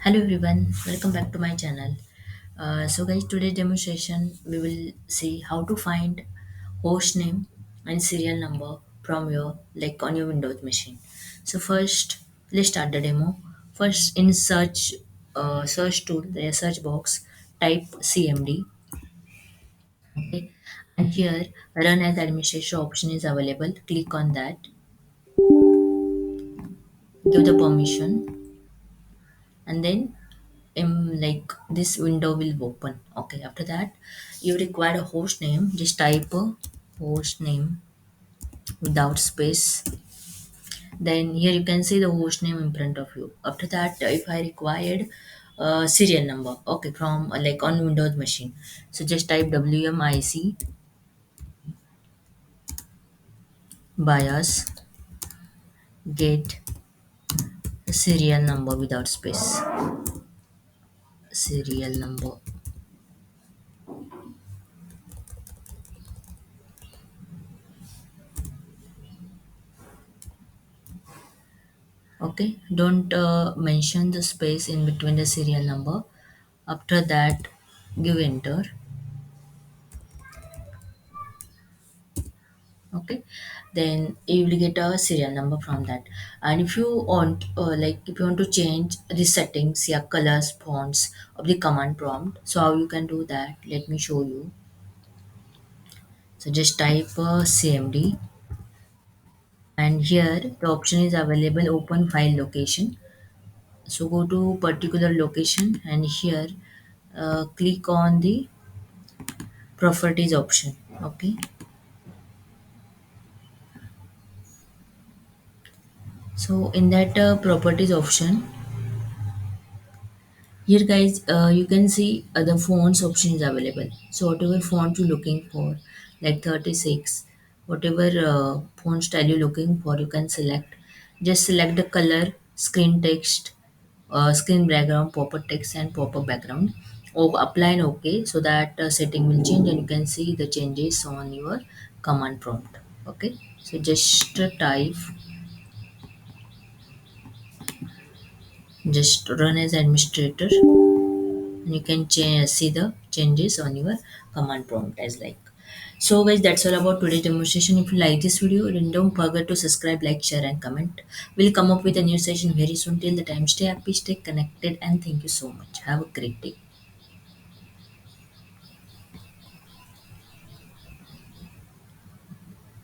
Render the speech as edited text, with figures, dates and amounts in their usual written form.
Hello everyone, welcome back to my channel. So guys, today's demonstration we will see how to find host name and serial number from your on your Windows machine. So first, let's start the demo. First, in search tool, the search box, type CMD. Okay, and here run as administration option is available. Click on that. Give the permission, and then this window will open. Okay, after that you require a host name. Just type a host name without space. Then here you can see the host name in front of you. After that, if I required serial number, okay, from on Windows machine, so just type wmic bias get serial number without space. Serial number. Okay, don't mention the space in between the serial number. After that, give enter. Okay, then you will get a serial number from that. And if you want if you want to change the settings, yeah, colors, fonts of the command prompt, so how you can do that, let me show you. So just type cmd, and here the option is available, open file location. So go to particular location, and here click on the properties option. Okay, so in that properties option, here guys, you can see the fonts option is available. So whatever font you're looking for, like 36, whatever font style you're looking for, you can select. Just select the color, screen text, screen background, pop-up text and pop-up background. Or apply and OK, so that setting will change and you can see the changes on your command prompt. Okay, so just just run as administrator, and you can see the changes on your command prompt as like. So guys, that's all about today's demonstration. If you like this video, then don't forget to subscribe, like, share and comment. We'll come up with a new session very soon. Till the time, stay happy, stay connected, and thank you so much. Have a great day.